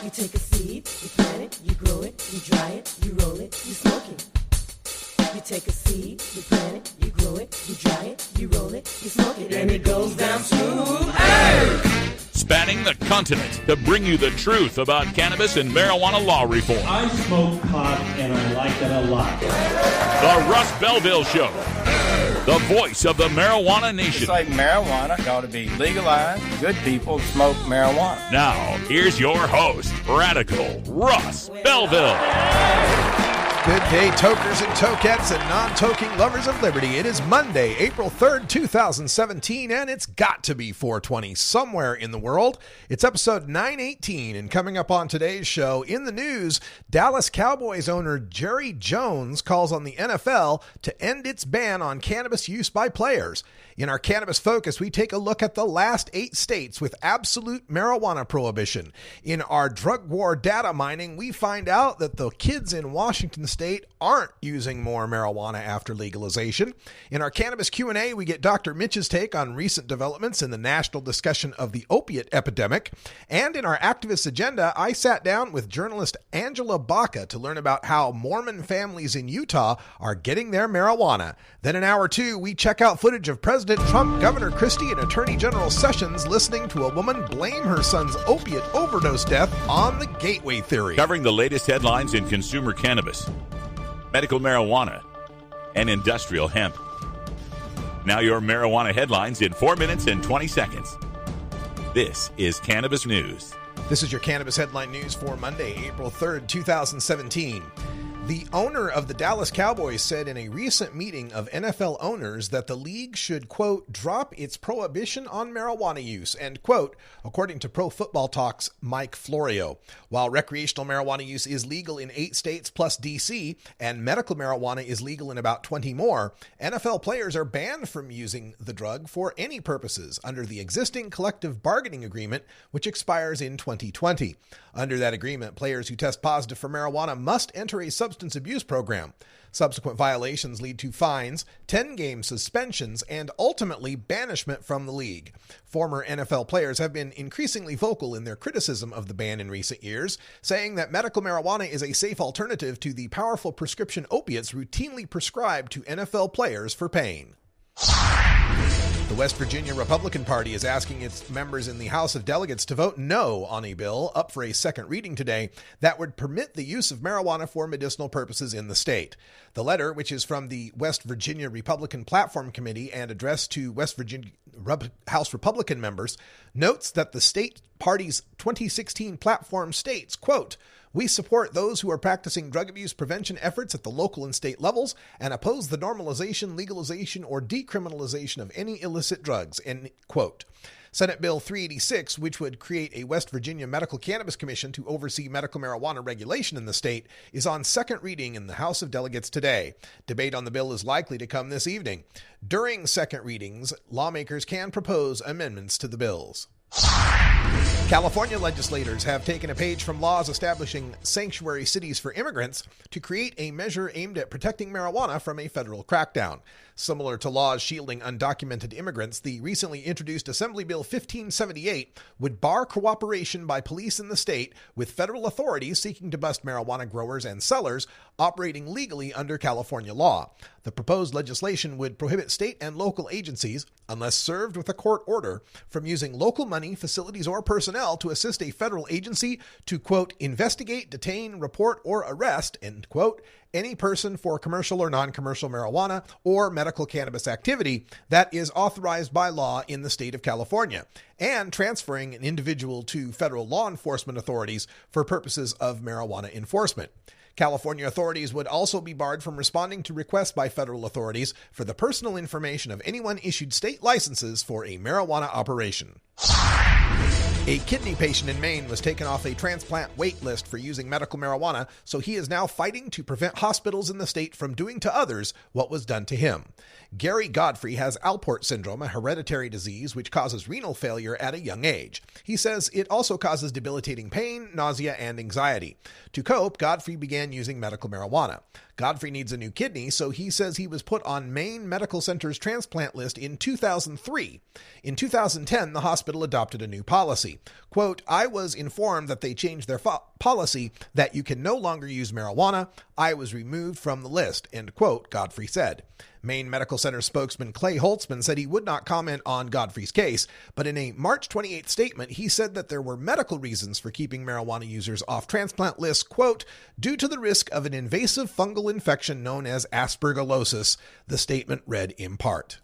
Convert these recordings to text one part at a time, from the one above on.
You take a seed, you plant it, you grow it, you dry it, you roll it, you smoke it. You take a seed, you plant it, you grow it, you dry it, you roll it, you smoke it, and it goes down smooth. Hey! Spanning the continent to bring you the truth about cannabis and marijuana law reform. I smoke pot and I like it a lot. The Russ Belville Show. The voice of the marijuana nation. It's like marijuana ought to be legalized. Good people smoke marijuana. Now, here's your host, Radical Russ Belville. Good day, tokers and tokettes and non-toking lovers of liberty. It is Monday, April 3rd, 2017, and it's got to be 420 somewhere in the world. It's episode 918, and coming up on today's show, in the news, Dallas Cowboys owner Jerry Jones calls on the NFL to end its ban on cannabis use by players. In our Cannabis Focus, we take a look at the last 8 states with absolute marijuana prohibition. In our drug war data mining, we find out that the kids in Washington State aren't using more marijuana after legalization. In our Cannabis Q&A, we get Dr. Mitch's take on recent developments in the national discussion of the opiate epidemic. And in our Activist Agenda, I sat down with journalist Angela Baca to learn about how Mormon families in Utah are getting their marijuana. Then in hour 2, we check out footage of President Trump, Governor Christie, and Attorney General Sessions listening to a woman blame her son's opiate overdose death on the gateway theory. Covering the latest headlines in consumer cannabis, medical marijuana, and industrial hemp. Now your marijuana headlines in 4 minutes and 20 seconds. This is Cannabis News. This is your Cannabis Headline News for Monday, April 3rd, 2017. The owner of the Dallas Cowboys said in a recent meeting of NFL owners that the league should, quote, drop its prohibition on marijuana use, end quote, according to Pro Football Talk's Mike Florio. While recreational marijuana use is legal in 8 states plus D.C., and medical marijuana is legal in about 20 more, NFL players are banned from using the drug for any purposes under the existing collective bargaining agreement, which expires in 2020. Under that agreement, players who test positive for marijuana must enter a substance abuse program. Subsequent violations lead to fines, 10-game suspensions, and ultimately banishment from the league. Former NFL players have been increasingly vocal in their criticism of the ban in recent years, saying that medical marijuana is a safe alternative to the powerful prescription opiates routinely prescribed to NFL players for pain. The West Virginia Republican Party is asking its members in the House of Delegates to vote no on a bill up for a second reading today that would permit the use of marijuana for medicinal purposes in the state. The letter, which is from the West Virginia Republican Platform Committee and addressed to West Virginia House Republican members, notes that the state party's 2016 platform states, quote, "We support those who are practicing drug abuse prevention efforts at the local and state levels and oppose the normalization, legalization, or decriminalization of any illicit drugs," end quote. Senate Bill 386, which would create a West Virginia Medical Cannabis Commission to oversee medical marijuana regulation in the state, is on second reading in the House of Delegates today. Debate on the bill is likely to come this evening. During second readings, lawmakers can propose amendments to the bills. California legislators have taken a page from laws establishing sanctuary cities for immigrants to create a measure aimed at protecting marijuana from a federal crackdown. Similar to laws shielding undocumented immigrants, the recently introduced Assembly Bill 1578 would bar cooperation by police in the state with federal authorities seeking to bust marijuana growers and sellers operating legally under California law. The proposed legislation would prohibit state and local agencies, unless served with a court order, from using local money, facilities, or personnel to assist a federal agency to, quote, investigate, detain, report, or arrest, end quote, any person for commercial or non-commercial marijuana or medical cannabis activity that is authorized by law in the state of California, and transferring an individual to federal law enforcement authorities for purposes of marijuana enforcement. California authorities would also be barred from responding to requests by federal authorities for the personal information of anyone issued state licenses for a marijuana operation. A kidney patient in Maine was taken off a transplant wait list for using medical marijuana, so he is now fighting to prevent hospitals in the state from doing to others what was done to him. Gary Godfrey has Alport syndrome, a hereditary disease which causes renal failure at a young age. He says it also causes debilitating pain, nausea, and anxiety. To cope, Godfrey began using medical marijuana. Godfrey needs a new kidney, so he says he was put on Maine Medical Center's transplant list in 2003. In 2010, the hospital adopted a new policy. policy. Quote, I was informed that they changed their policy that you can no longer use marijuana. I was removed from the list, end quote, Godfrey said. Maine Medical Center spokesman Clay Holtzman said he would not comment on Godfrey's case, but in a March 28th statement, he said that there were medical reasons for keeping marijuana users off transplant lists, quote, due to the risk of an invasive fungal infection known as aspergillosis, the statement read in part.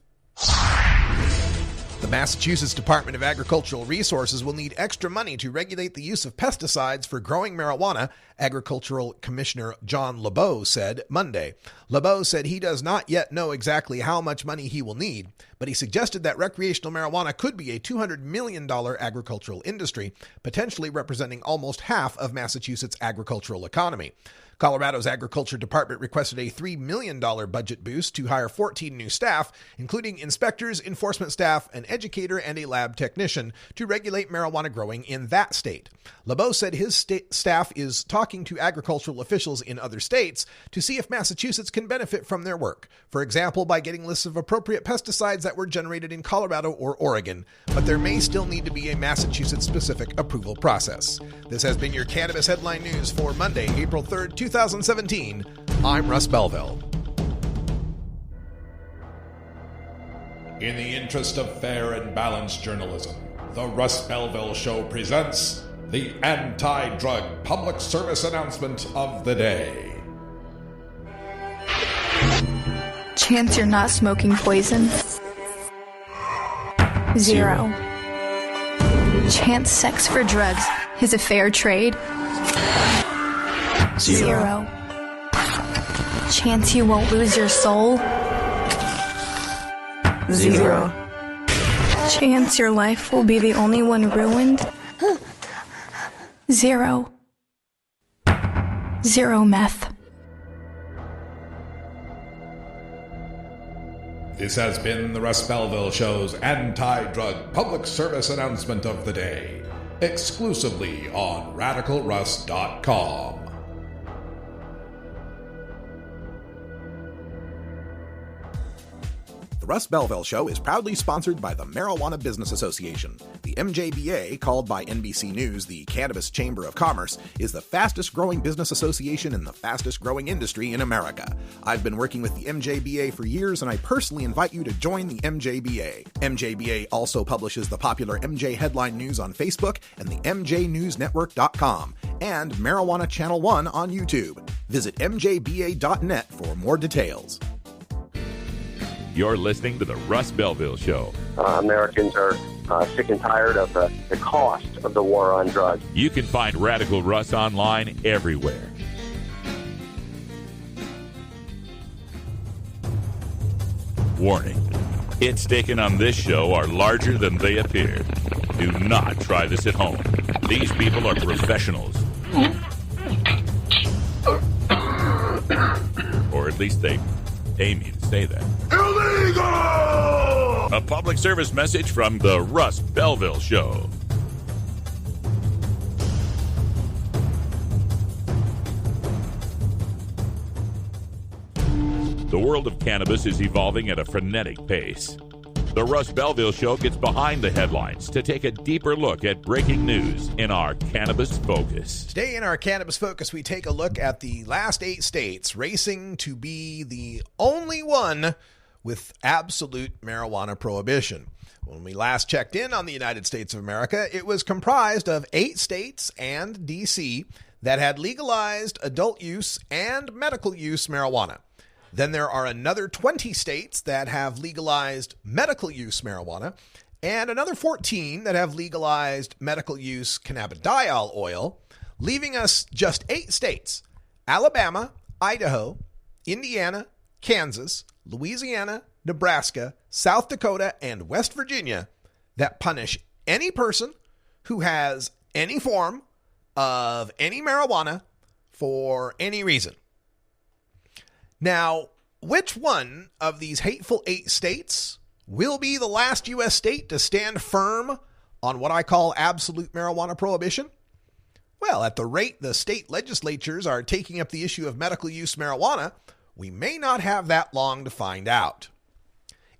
The Massachusetts Department of Agricultural Resources will need extra money to regulate the use of pesticides for growing marijuana, Agricultural Commissioner John LeBeau said Monday. LeBeau said he does not yet know exactly how much money he will need, but he suggested that recreational marijuana could be a $200 million agricultural industry, potentially representing almost half of Massachusetts' agricultural economy. Colorado's Agriculture Department requested a $3 million budget boost to hire 14 new staff, including inspectors, enforcement staff, an educator, and a lab technician to regulate marijuana growing in that state. LeBeau said his staff is talking to agricultural officials in other states to see if Massachusetts can benefit from their work, for example, by getting lists of appropriate pesticides that were generated in Colorado or Oregon, but there may still need to be a Massachusetts-specific approval process. This has been your Cannabis Headline News for Monday, April 3rd, 2017. I'm Russ Belville. In the interest of fair and balanced journalism, the Russ Belville Show presents the anti-drug public service announcement of the day. Chance you're not smoking poison? 0. Chance sex for drugs is a fair trade? 0. Chance you won't lose your soul? 0. Chance your life will be the only one ruined? 0. 0 meth. This has been the Russ Belville Show's anti-drug public service announcement of the day, exclusively on RadicalRuss.com. The Russ Belville Show is proudly sponsored by the Marijuana Business Association. The MJBA, called by NBC News the Cannabis Chamber of Commerce, is the fastest growing business association in the fastest growing industry in America. I've been working with the MJBA for years, and I personally invite you to join the MJBA. MJBA also publishes the popular MJ Headline News on Facebook and the MJNewsNetwork.com and Marijuana Channel 1 on YouTube. Visit mjba.net for more details. You're listening to the Russ Belville Show. Americans are sick and tired of the cost of the war on drugs. You can find Radical Russ online everywhere. Warning. Hits taken on this show are larger than they appear. Do not try this at home. These people are professionals. Or at least they aim you to say that. Illegal! A public service message from the Russ Belville Show. The world of cannabis is evolving at a frenetic pace. The Russ Belville Show gets behind the headlines to take a deeper look at breaking news in our Cannabis Focus. Today in our Cannabis Focus, we take a look at the last 8 states racing to be the only one with absolute marijuana prohibition. When we last checked in on the United States of America, it was comprised of 8 states and D.C. that had legalized adult use and medical use marijuana. Then there are another 20 states that have legalized medical use marijuana and another 14 that have legalized medical use cannabidiol oil, leaving us just 8 states: Alabama, Idaho, Indiana, Kansas, Louisiana, Nebraska, South Dakota, and West Virginia that punish any person who has any form of any marijuana for any reason. Now, which one of these hateful 8 states will be the last U.S. state to stand firm on what I call absolute marijuana prohibition? Well, at the rate the state legislatures are taking up the issue of medical use marijuana, we may not have that long to find out.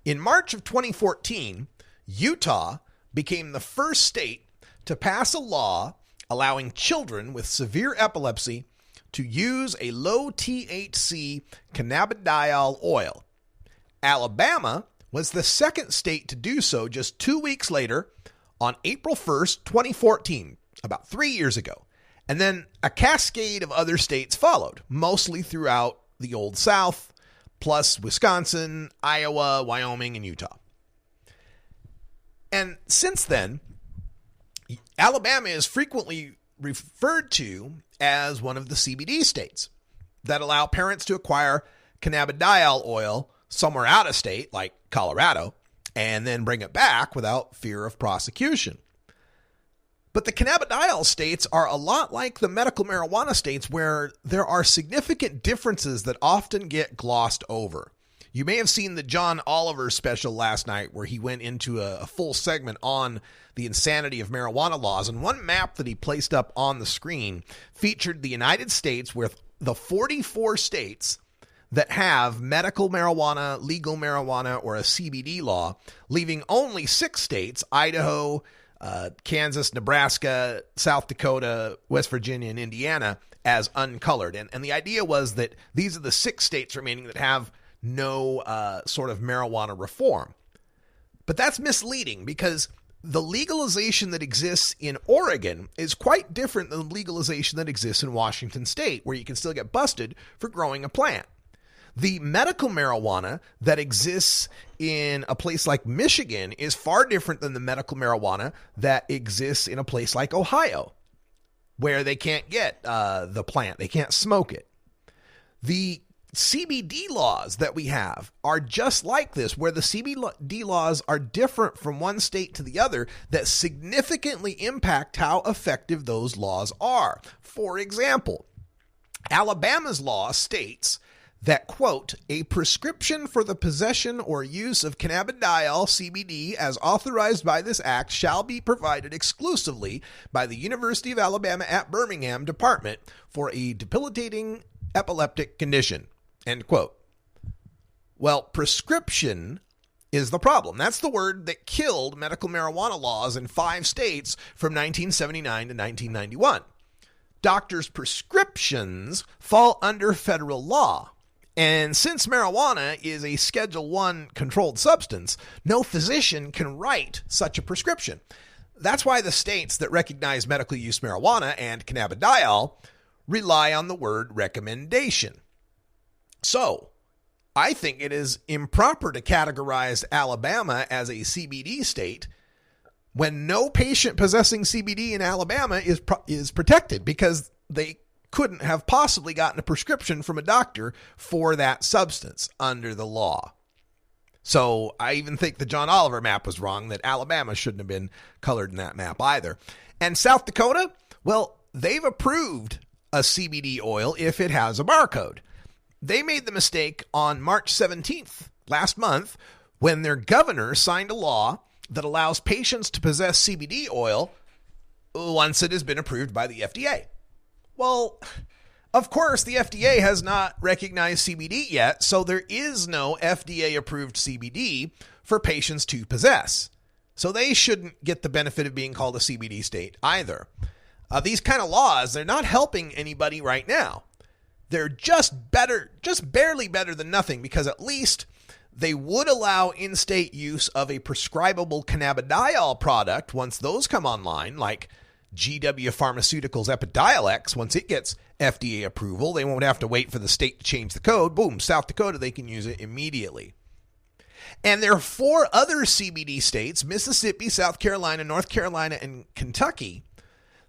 In March of 2014, Utah became the first state to pass a law allowing children with severe epilepsy to use a low THC cannabidiol oil. Alabama was the second state to do so just 2 weeks later on April 1st, 2014, about 3 years ago. And then a cascade of other states followed, mostly throughout the Old South, plus Wisconsin, Iowa, Wyoming, and Utah. And since then, Alabama is frequently referred to as one of the CBD states that allow parents to acquire cannabidiol oil somewhere out of state, like Colorado, and then bring it back without fear of prosecution. But the cannabidiol states are a lot like the medical marijuana states, where there are significant differences that often get glossed over. You may have seen the John Oliver special last night, where he went into a full segment on the insanity of marijuana laws. And one map that he placed up on the screen featured the United States with the 44 states that have medical marijuana, legal marijuana, or a CBD law, leaving only 6 states, Idaho, Kansas, Nebraska, South Dakota, West Virginia, and Indiana, as uncolored. And the idea was that these are the 6 states remaining that have no sort of marijuana reform. But that's misleading, because the legalization that exists in Oregon is quite different than the legalization that exists in Washington State, where you can still get busted for growing a plant. The medical marijuana that exists in a place like Michigan is far different than the medical marijuana that exists in a place like Ohio, where they can't get the plant. They can't smoke it. The CBD laws that we have are just like this, where the CBD laws are different from one state to the other that significantly impact how effective those laws are. For example, Alabama's law states that, quote, a prescription for the possession or use of cannabidiol, CBD, as authorized by this act shall be provided exclusively by the University of Alabama at Birmingham Department for a debilitating epileptic condition, end quote. Well, prescription is the problem. That's the word that killed medical marijuana laws in 5 states from 1979 to 1991. Doctors' prescriptions fall under federal law. And since marijuana is a Schedule I controlled substance, no physician can write such a prescription. That's why the states that recognize medical use marijuana and cannabidiol rely on the word recommendation. So, I think it is improper to categorize Alabama as a CBD state when no patient possessing CBD in Alabama is protected, because they couldn't have possibly gotten a prescription from a doctor for that substance under the law. So I even think the John Oliver map was wrong, that Alabama shouldn't have been colored in that map either. And South Dakota, well, they've approved a CBD oil if it has a barcode. They made the mistake on March 17th, last month, when their governor signed a law that allows patients to possess CBD oil once it has been approved by the FDA. Well, of course, the FDA has not recognized CBD yet, so there is no FDA-approved CBD for patients to possess. So they shouldn't get the benefit of being called a CBD state either. These kind of laws, they're not helping anybody right now. They're just barely better than nothing, because at least they would allow in-state use of a prescribable cannabidiol product once those come online, like GW Pharmaceuticals Epidiolex. Once it gets FDA approval, they won't have to wait for the state to change the code. Boom, South Dakota, they can use it immediately. And there are 4 other CBD states, Mississippi, South Carolina, North Carolina, and Kentucky,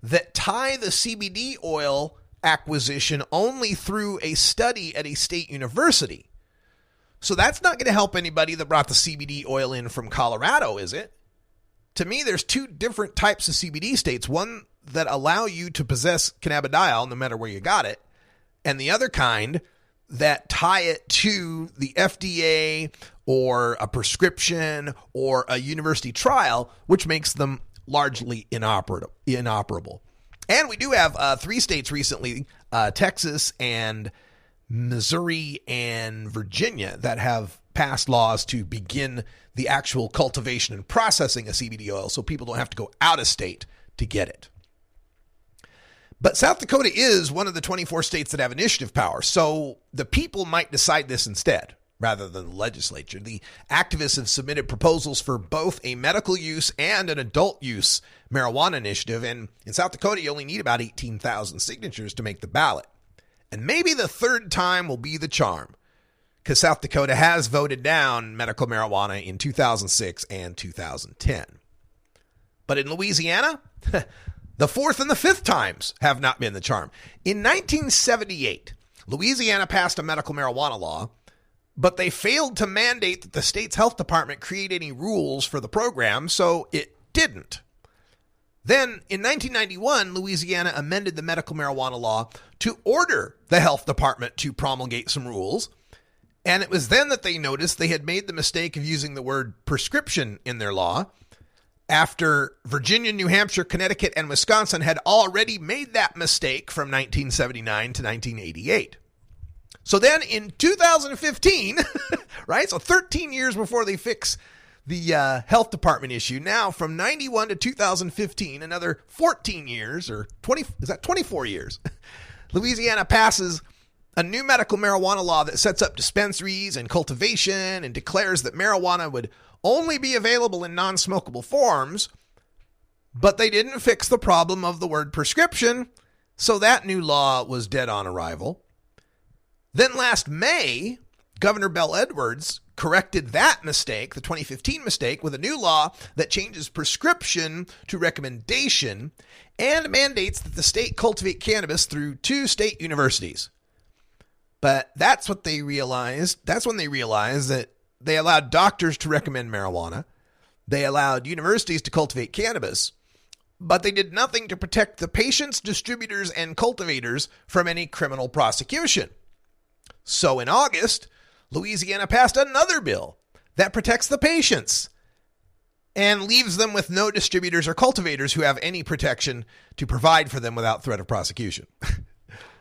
that tie the CBD oil acquisition only through a study at a state university. So that's not going to help anybody that brought the CBD oil in from Colorado, is it? To me, there's 2 different types of CBD states. One that allow you to possess cannabidiol no matter where you got it, and the other kind that tie it to the FDA or a prescription or a university trial, which makes them largely inoperable. And we do have 3 states recently, Texas and Missouri and Virginia, that have passed laws to begin the actual cultivation and processing of CBD oil, so people don't have to go out of state to get it. But South Dakota is one of the 24 states that have initiative power, so the people might decide this instead, rather than the legislature. The activists have submitted proposals for both a medical use and an adult use marijuana initiative, and in South Dakota, you only need about 18,000 signatures to make the ballot. And maybe the third time will be the charm, because South Dakota has voted down medical marijuana in 2006 and 2010. But in Louisiana, the fourth and the fifth times have not been the charm. In 1978, Louisiana passed a medical marijuana law, but they failed to mandate that the state's health department create any rules for the program, so it didn't. Then, in 1991, Louisiana amended the medical marijuana law to order the health department to promulgate some rules, and it was then that they noticed they had made the mistake of using the word prescription in their law, after Virginia, New Hampshire, Connecticut, and Wisconsin had already made that mistake from 1979 to 1988. So then in 2015, right, so 13 years before they fix the health department issue, now from 91 to 2015, another 14 years, or 24 years, Louisiana passes a new medical marijuana law that sets up dispensaries and cultivation and declares that marijuana would only be available in non-smokable forms, but they didn't fix the problem of the word prescription, so that new law was dead on arrival. Then last May, Governor Bell Edwards corrected that mistake, the 2015 mistake, with a new law that changes prescription to recommendation and mandates that the state cultivate cannabis through 2 state universities. But that's what they realized. That's when they realized that they allowed doctors to recommend marijuana. They allowed universities to cultivate cannabis, but they did nothing to protect the patients, distributors, and cultivators from any criminal prosecution. So in August, Louisiana passed another bill that protects the patients and leaves them with no distributors or cultivators who have any protection to provide for them without threat of prosecution.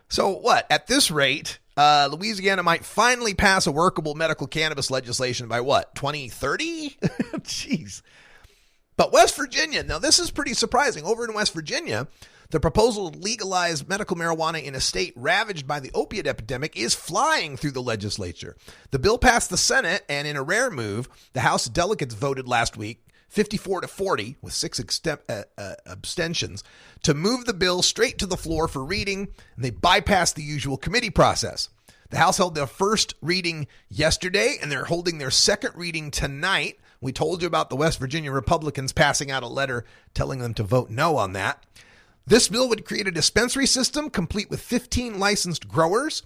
So what? At this rate, Louisiana might finally pass a workable medical cannabis legislation by what, 2030? Jeez. But West Virginia, now this is pretty surprising. Over in West Virginia, the proposal to legalize medical marijuana in a state ravaged by the opiate epidemic is flying through the legislature. The bill passed the Senate, and in a rare move, the House delegates voted last week 54-40 with 6 abstentions to move the bill straight to the floor for reading, and they bypassed the usual committee process. The House held their first reading yesterday, and they're holding their second reading tonight. We told you about the West Virginia Republicans passing out a letter telling them to vote no on that. This bill would create a dispensary system complete with 15 licensed growers.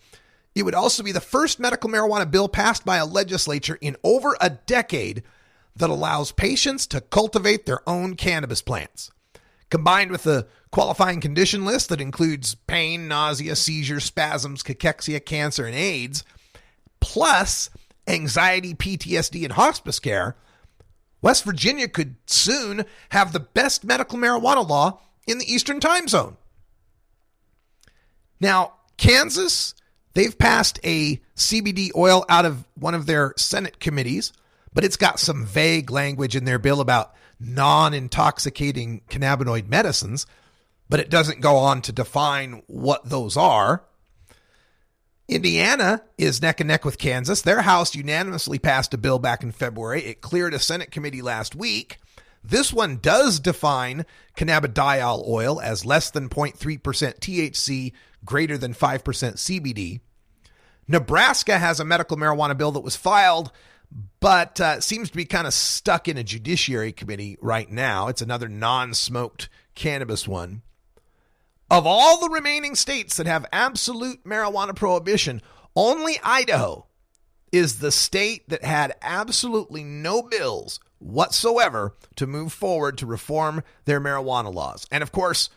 It would also be the first medical marijuana bill passed by a legislature in over a decade that allows patients to cultivate their own cannabis plants. Combined with the qualifying condition list that includes pain, nausea, seizures, spasms, cachexia, cancer, and AIDS, plus anxiety, PTSD, and hospice care, West Virginia could soon have the best medical marijuana law in the Eastern Time Zone. Now, Kansas, they've passed a CBD oil out of one of their Senate committees, but it's got some vague language in their bill about non-intoxicating cannabinoid medicines, but it doesn't go on to define what those are. Indiana is neck and neck with Kansas. Their House unanimously passed a bill back in February. It cleared a Senate committee last week. This one does define cannabidiol oil as less than 0.3% THC, greater than 5% CBD. Nebraska has a medical marijuana bill that was filed, but seems to be kind of stuck in a judiciary committee right now. It's another non-smoked cannabis one. Of all the remaining states that have absolute marijuana prohibition, only Idaho is the state that had absolutely no bills whatsoever to move forward to reform their marijuana laws. And of course,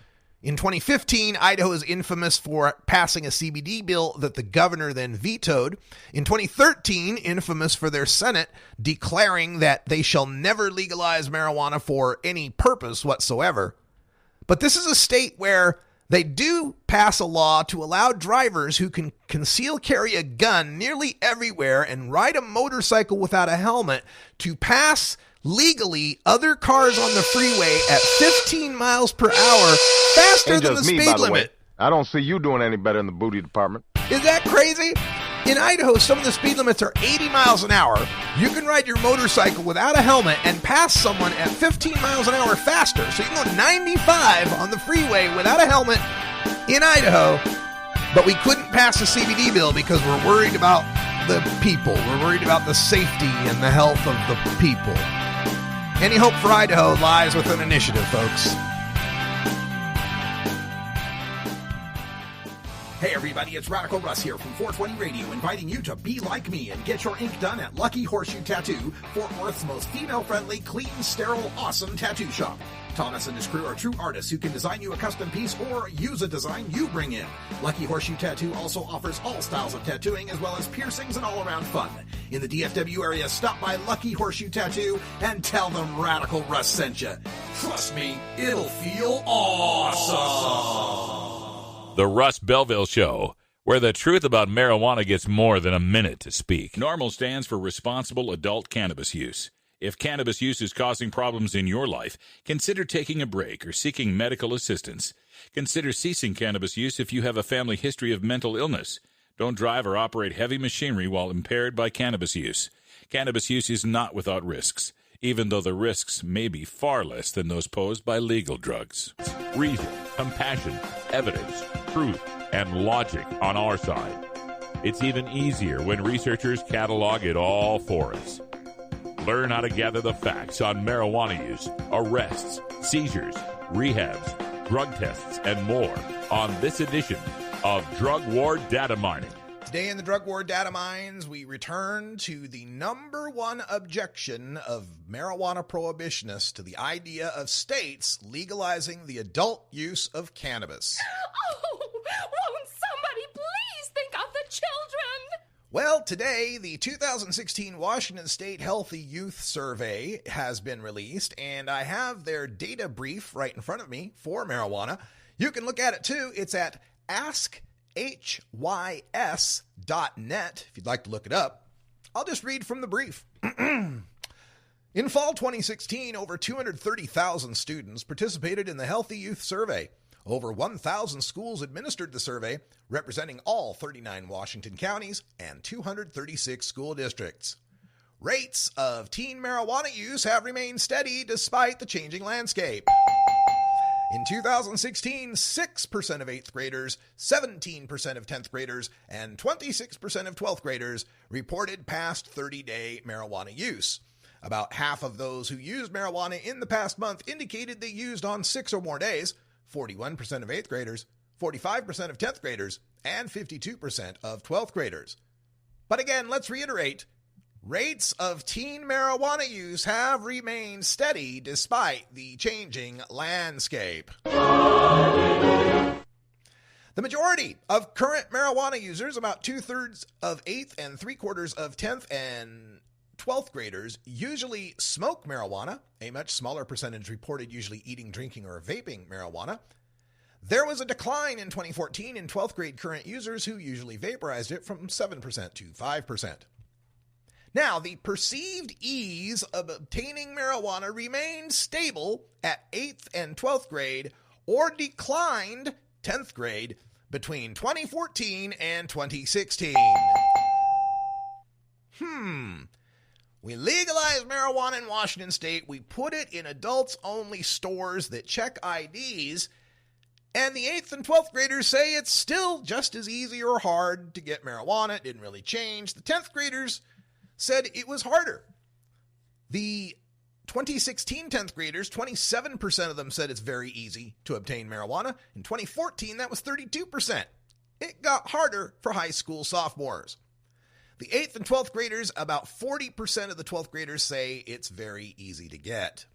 in 2015, Idaho is infamous for passing a CBD bill that the governor then vetoed. In 2013, infamous for their Senate declaring that they shall never legalize marijuana for any purpose whatsoever. But this is a state where they do pass a law to allow drivers who can conceal carry a gun nearly everywhere and ride a motorcycle without a helmet to pass legally other cars on the freeway at 15 miles per hour faster than the speed limit. I don't see you doing any better in the booty department. Is that crazy? In Idaho, some of the speed limits are 80 miles an hour. You can ride your motorcycle without a helmet and pass someone at 15 miles an hour faster. So you can go 95 on the freeway without a helmet in Idaho. But we couldn't pass the CBD bill because we're worried about the people. We're worried about the safety and the health of the people. Any hope for Idaho lies with an initiative, folks. Hey everybody, it's Radical Russ here from 420 Radio, inviting you to be like me and get your ink done at Lucky Horseshoe Tattoo, Fort Worth's most female-friendly, clean, sterile, awesome tattoo shop. Thomas and his crew are true artists who can design you a custom piece or use a design you bring in. Lucky Horseshoe Tattoo also offers all styles of tattooing as well as piercings and all-around fun. In the DFW area, stop by Lucky Horseshoe Tattoo and tell them Radical Russ sent you. Trust me, it'll feel awesome. The Russ Belville Show, where the truth about marijuana gets more than a minute to speak. NORMAL stands for Responsible Adult Cannabis Use. If cannabis use is causing problems in your life, consider taking a break or seeking medical assistance. Consider ceasing cannabis use if you have a family history of mental illness. Don't drive or operate heavy machinery while impaired by cannabis use. Cannabis use is not without risks, even though the risks may be far less than those posed by legal drugs. Reason, compassion, evidence, truth, and logic on our side. It's even easier when researchers catalog it all for us. Learn how to gather the facts on marijuana use, arrests, seizures, rehabs, drug tests, and more on this edition of Drug War Data Mining. Today in the Drug War Data Mines, we return to the number one objection of marijuana prohibitionists to the idea of states legalizing the adult use of cannabis. Oh, won't somebody please think of the children? Well, today, the 2016 Washington State Healthy Youth Survey has been released, and I have their data brief right in front of me for marijuana. You can look at it, too. It's at askhys.net, if you'd like to look it up. I'll just read from the brief. In fall 2016, over 230,000 students participated in the Healthy Youth Survey. Over 1,000 schools administered the survey, representing all 39 Washington counties and 236 school districts. Rates of teen marijuana use have remained steady despite the changing landscape. In 2016, 6% of 8th graders, 17% of 10th graders, and 26% of 12th graders reported past 30-day marijuana use. About half of those who used marijuana in the past month indicated they used on 6 or more days, 41% of 8th graders, 45% of 10th graders, and 52% of 12th graders. But again, let's reiterate, rates of teen marijuana use have remained steady despite the changing landscape. The majority of current marijuana users, about 2/3 of 8th and 3/4 of 10th and 12th graders, usually smoke marijuana. A much smaller percentage reported usually eating, drinking, or vaping marijuana. There was a decline in 2014 in 12th grade current users who usually vaporized it from 7% to 5%. Now, the perceived ease of obtaining marijuana remained stable at 8th and 12th grade or declined 10th grade between 2014 and 2016. We legalized marijuana in Washington state. We put it in adults-only stores that check IDs, and the 8th and 12th graders say it's still just as easy or hard to get marijuana. It didn't really change. The 10th graders said it was harder. The 2016 10th graders, 27% of them said it's very easy to obtain marijuana. In 2014, that was 32%. It got harder for high school sophomores. The 8th and 12th graders, about 40% of the 12th graders say it's very easy to get.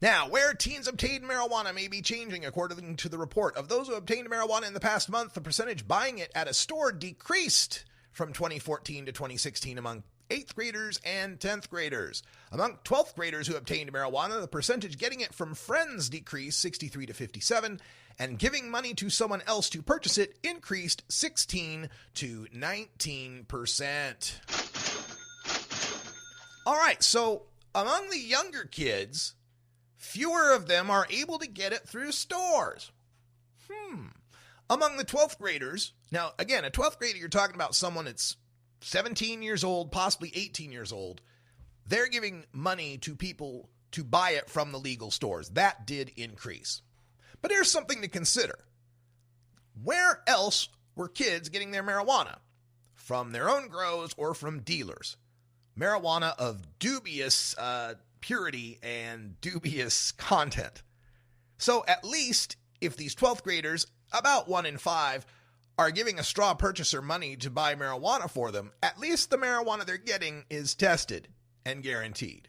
Now, where teens obtained marijuana may be changing according to the report. Of those who obtained marijuana in the past month, the percentage buying it at a store decreased from 2014 to 2016 among 8th graders and 10th graders. Among 12th graders who obtained marijuana, the percentage getting it from friends decreased 63 to 57, and giving money to someone else to purchase it increased 16 to 19%. All right, so among the younger kids, fewer of them are able to get it through stores. Among the 12th graders, now, again, a 12th grader, you're talking about someone that's 17 years old, possibly 18 years old. They're giving money to people to buy it from the legal stores. That did increase. But here's something to consider. Where else were kids getting their marijuana? From their own grows or from dealers? Marijuana of dubious purity and dubious content. So at least if these 12th graders, about 1 in 5, are giving a straw purchaser money to buy marijuana for them, at least the marijuana they're getting is tested and guaranteed.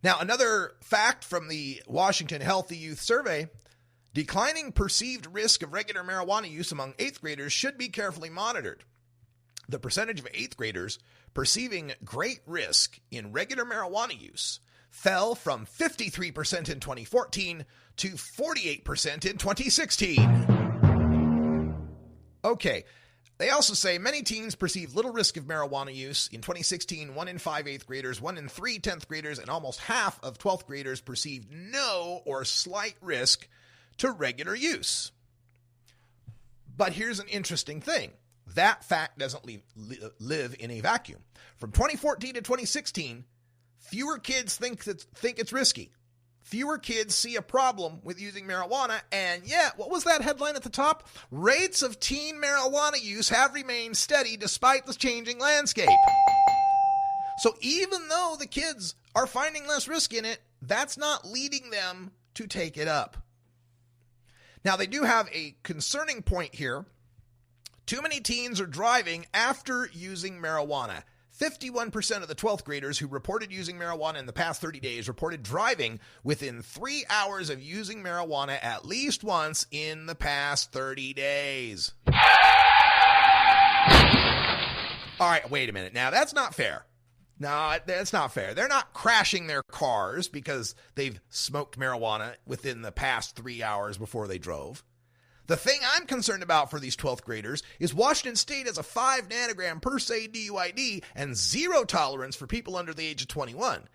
Now, another fact from the Washington Healthy Youth Survey, declining perceived risk of regular marijuana use among 8th graders should be carefully monitored. The percentage of 8th graders perceiving great risk in regular marijuana use fell from 53% in 2014 to 48% in 2016. Okay. They also say many teens perceive little risk of marijuana use. In 2016, 1 in 5 8th graders, 1 in 3 10th graders, and almost half of 12th graders perceived no or slight risk to regular use. But here's an interesting thing. That fact doesn't live in a vacuum. From 2014 to 2016, fewer kids think it's risky. Fewer kids see a problem with using marijuana, and yet, what was that headline at the top? Rates of teen marijuana use have remained steady despite the changing landscape. So even though the kids are finding less risk in it, that's not leading them to take it up. Now, they do have a concerning point here. Too many teens are driving after using marijuana. 51% of the 12th graders who reported using marijuana in the past 30 days reported driving within 3 hours of using marijuana at least once in the past 30 days. All right, wait a minute. Now, that's not fair. No, that's not fair. They're not crashing their cars because they've smoked marijuana within the past 3 hours before they drove. The thing I'm concerned about for these 12th graders is Washington State has a 5 nanogram per se DUID and zero tolerance for people under the age of 21.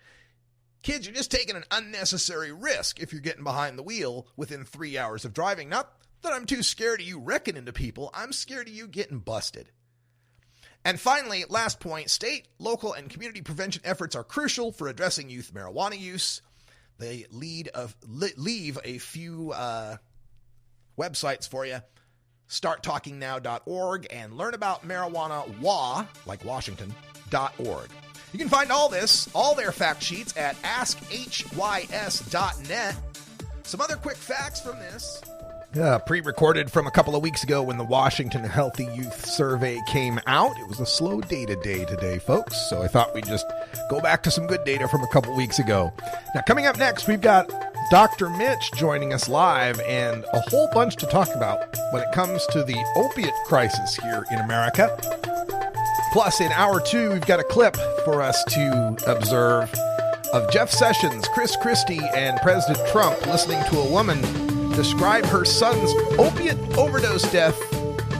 Kids, you're just taking an unnecessary risk if you're getting behind the wheel within 3 hours of driving. Not that I'm too scared of you wrecking into people. I'm scared of you getting busted. And finally, last point, state, local, and community prevention efforts are crucial for addressing youth marijuana use. They leave a few websites for you. StartTalkingNow.org and learn about marijuana WA, like Washington.org. You can find all their fact sheets at AskHYS.net. Some other quick facts from this. Pre-recorded from a couple of weeks ago when the Washington Healthy Youth Survey came out. It was a slow data day today, folks, so I thought we'd just go back to some good data from a couple weeks ago. Now, coming up next, we've got Dr. Mitch joining us live and a whole bunch to talk about when it comes to the opiate crisis here in America. Plus, in hour 2, we've got a clip for us to observe of Jeff Sessions, Chris Christie, and President Trump listening to a woman describe her son's opiate overdose death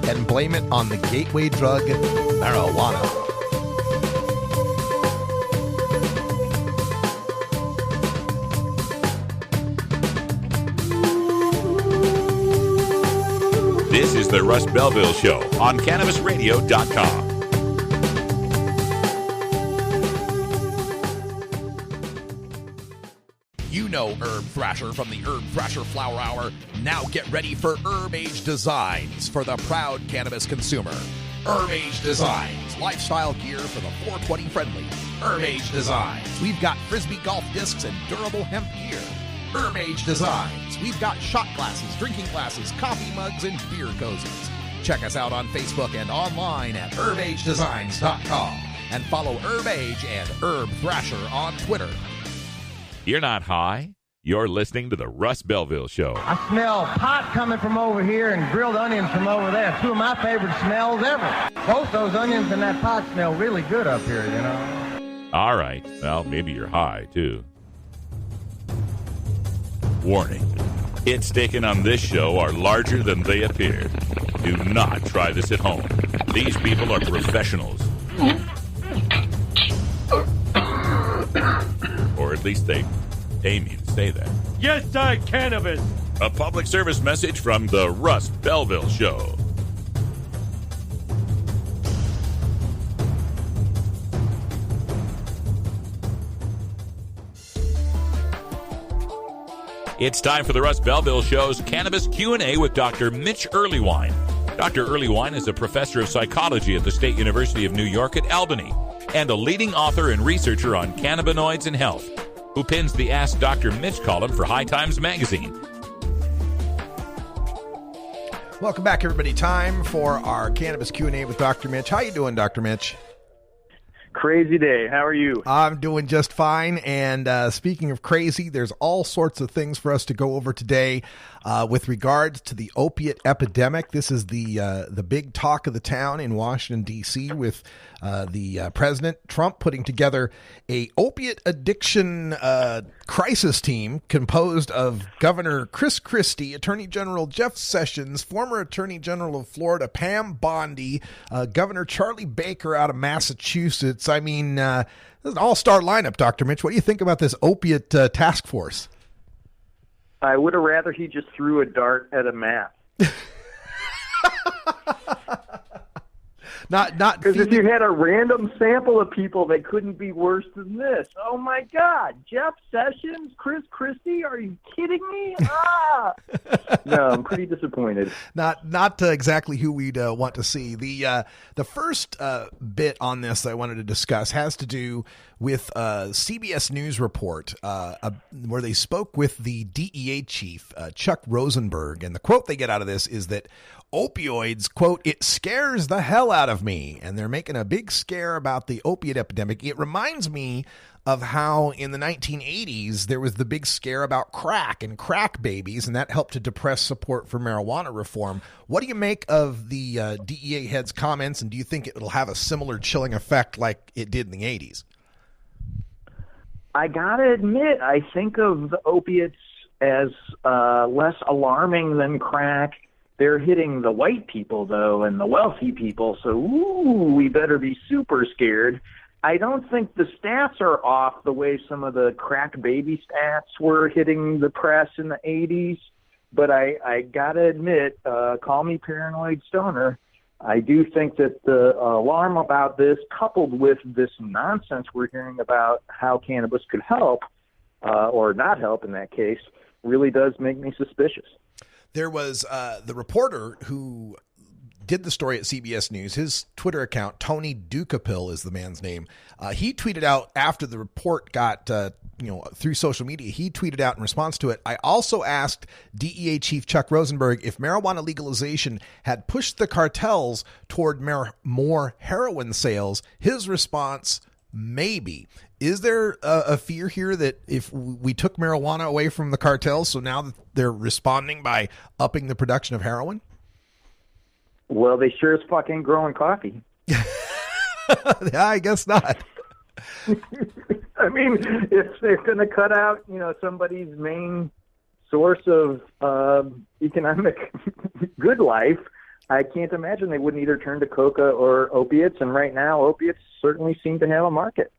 and blame it on the gateway drug marijuana. This is the Russ Belville Show on CannabisRadio.com. You know Herb Thrasher from the Herb Thrasher Flower Hour. Now get ready for Herb Age Designs for the proud cannabis consumer. Herb Age Designs, lifestyle gear for the 420 friendly. Herb Age Designs. We've got Frisbee golf discs and durable hemp gear. Herb Age Designs. We've got shot glasses, drinking glasses, coffee mugs, and beer cozies. Check us out on Facebook and online at herbagedesigns.com. And follow Herb Age and Herb Thrasher on Twitter. You're not high. You're listening to the Russ Belville Show. I smell pot coming from over here and grilled onions from over there. Two of my favorite smells ever. Both those onions and that pot smell really good up here, you know. All right. Well, maybe you're high, too. Warning. Hits taken on this show are larger than they appear. Do not try this at home. These people are professionals. least they aim you to say that. Yes, I cannabis. A public service message from the Russ Belville Show. It's time for the Russ Belville Show's Cannabis Q&A with Dr. Mitch Earlywine. Dr. Earlywine is a professor of psychology at the State University of New York at Albany and a leading author and researcher on cannabinoids and health, who pins the Ask Dr. Mitch column for High Times magazine. Welcome back, everybody. Time for our Cannabis Q&A with Dr. Mitch. How you doing, Dr. Mitch? Crazy day. How are you? I'm doing just fine. And speaking of crazy, there's all sorts of things for us to go over today with regards to the opiate epidemic. This is the big talk of the town in Washington, D.C., with the President Trump putting together a opiate addiction crisis team composed of Governor Chris Christie, Attorney General Jeff Sessions, former Attorney General of Florida Pam Bondi, Governor Charlie Baker out of Massachusetts. I mean, this is an all-star lineup, Dr. Mitch. What do you think about this opiate task force? I would have rather he just threw a dart at a map. Not because if you had a random sample of people, they couldn't be worse than this. Oh my God, Jeff Sessions, Chris Christie, are you kidding me? No, I'm pretty disappointed. Not exactly who we'd want to see. The first bit on this I wanted to discuss has to do with a CBS News report where they spoke with the DEA chief, Chuck Rosenberg, and the quote they get out of this is that opioids, quote, "it scares the hell out of me." And they're making a big scare about the opiate epidemic. It reminds me of how in the 1980s there was the big scare about crack and crack babies, and that helped to depress support for marijuana reform. What do you make of the DEA head's comments, and do you think it'll have a similar chilling effect like it did in the 80s? I gotta admit, I think of the opiates as less alarming than crack. They're hitting the white people, though, and the wealthy people, so we better be super scared. I don't think the stats are off the way some of the crack baby stats were hitting the press in the 80s, but I gotta admit, call me paranoid stoner, I do think that the alarm about this, coupled with this nonsense we're hearing about how cannabis could help, or not help in that case, really does make me suspicious. There was the reporter who did the story at CBS News. His Twitter account, Tony Ducapil is the man's name. He tweeted out after the report got through social media. He tweeted out in response to it, "I also asked DEA Chief Chuck Rosenberg if marijuana legalization had pushed the cartels toward more heroin sales. His response, maybe." Is there a fear here that if we took marijuana away from the cartels, so now they're responding by upping the production of heroin? Well, they sure as fuck ain't growing coffee. I guess not. I mean, if they're going to cut out, somebody's main source of economic good life, I can't imagine they wouldn't either turn to coca or opiates. And right now, opiates certainly seem to have a market.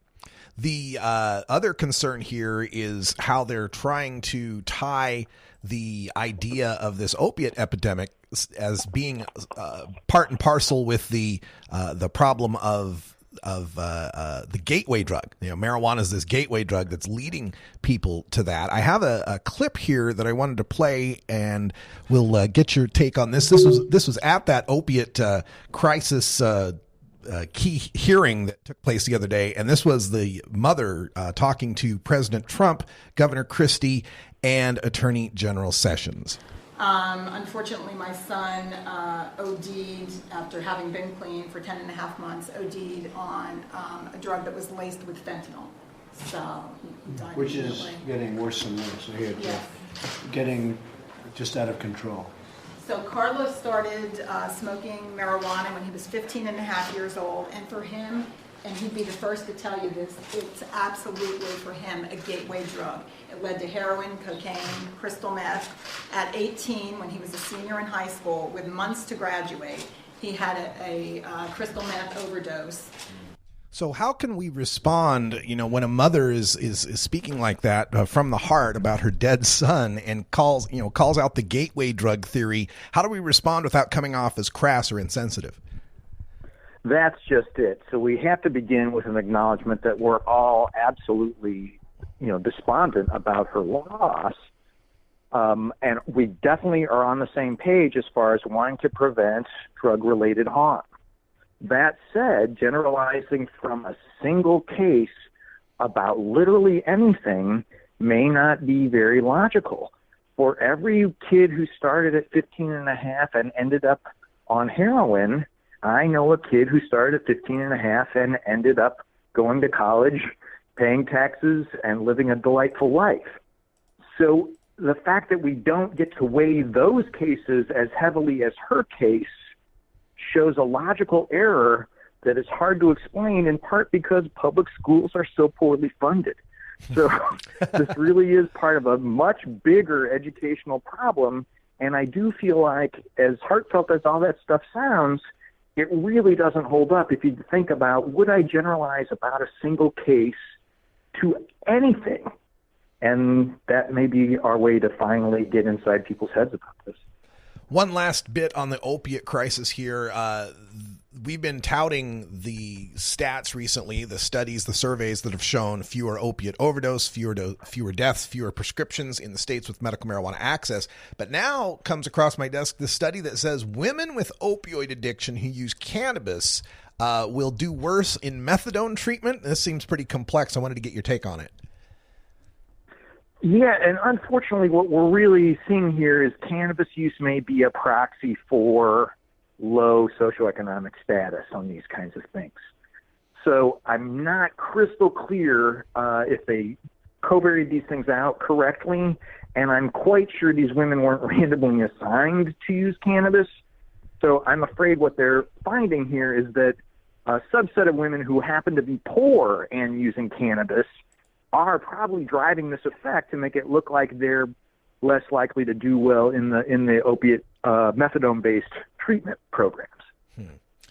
The other concern here is how they're trying to tie the idea of this opiate epidemic as being part and parcel with the problem of the gateway drug. Marijuana is this gateway drug that's leading people to that. I have a clip here that I wanted to play, and we'll get your take on this. This was at that opiate crisis key hearing that took place the other day, and this was the mother talking to President Trump, Governor Christie, and Attorney General Sessions. Unfortunately, my son OD'd after having been clean for 10 and a half months, OD'd on a drug that was laced with fentanyl. So he died. Which is getting worse and worse. I hear getting just out of control. So Carlos started smoking marijuana when he was 15 and a half years old, and for him, and he'd be the first to tell you this, it's absolutely for him a gateway drug. It led to heroin, cocaine, crystal meth. At 18, when he was a senior in high school, with months to graduate, he had a crystal meth overdose. So how can we respond, when a mother is speaking like that from the heart about her dead son and calls out the gateway drug theory? How do we respond without coming off as crass or insensitive? That's just it. So we have to begin with an acknowledgement that we're all absolutely, despondent about her loss. And we definitely are on the same page as far as wanting to prevent drug-related harm. That said, generalizing from a single case about literally anything may not be very logical. For every kid who started at 15 and a half and ended up on heroin, I know a kid who started at 15 and a half and ended up going to college, paying taxes, and living a delightful life. So the fact that we don't get to weigh those cases as heavily as her case shows a logical error that is hard to explain, in part because public schools are so poorly funded. So this really is part of a much bigger educational problem, and I do feel like, as heartfelt as all that stuff sounds, it really doesn't hold up if you think about, would I generalize about a single case to anything? And that may be our way to finally get inside people's heads about this. One last bit on the opiate crisis here. We've been touting the stats recently, the studies, the surveys that have shown fewer opiate overdose, fewer deaths, fewer prescriptions in the states with medical marijuana access. But now comes across my desk the study that says women with opioid addiction who use cannabis will do worse in methadone treatment. This seems pretty complex. I wanted to get your take on it. Yeah, and unfortunately what we're really seeing here is cannabis use may be a proxy for low socioeconomic status on these kinds of things. So I'm not crystal clear if they covariated these things out correctly, and I'm quite sure these women weren't randomly assigned to use cannabis. So I'm afraid what they're finding here is that a subset of women who happen to be poor and using cannabis are probably driving this effect to make it look like they're less likely to do well in the opiate methadone-based treatment programs.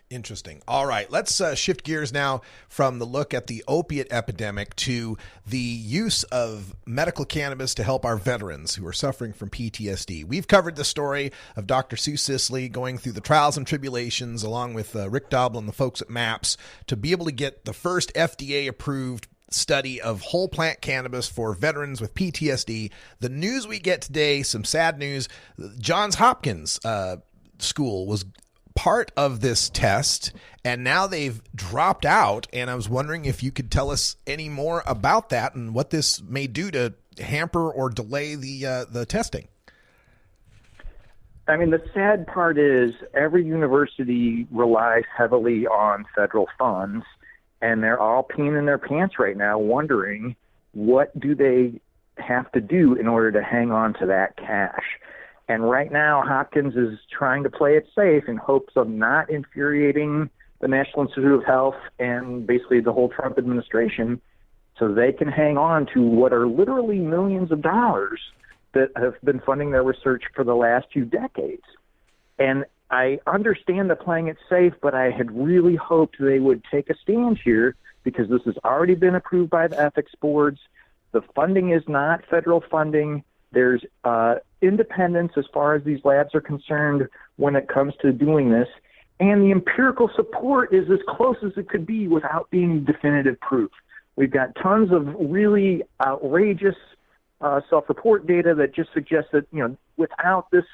Interesting. All right, let's shift gears now from the look at the opiate epidemic to the use of medical cannabis to help our veterans who are suffering from PTSD. We've covered the story of Dr. Sue Sisley going through the trials and tribulations along with Rick Doble and the folks at MAPS to be able to get the first FDA-approved study of whole plant cannabis for veterans with PTSD. The news we get today, some sad news. Johns Hopkins school was part of this test, and now they've dropped out. And I was wondering if you could tell us any more about that and what this may do to hamper or delay the testing. I mean, the sad part is every university relies heavily on federal funds, and they're all peeing in their pants right now wondering what do they have to do in order to hang on to that cash. And right now, Hopkins is trying to play it safe in hopes of not infuriating the National Institute of Health and basically the whole Trump administration, so they can hang on to what are literally millions of dollars that have been funding their research for the last 2 decades. And I understand the playing it safe, but I had really hoped they would take a stand here because this has already been approved by the ethics boards. The funding is not federal funding. There's independence as far as these labs are concerned when it comes to doing this. And the empirical support is as close as it could be without being definitive proof. We've got tons of really outrageous self-report data that just suggests that, without this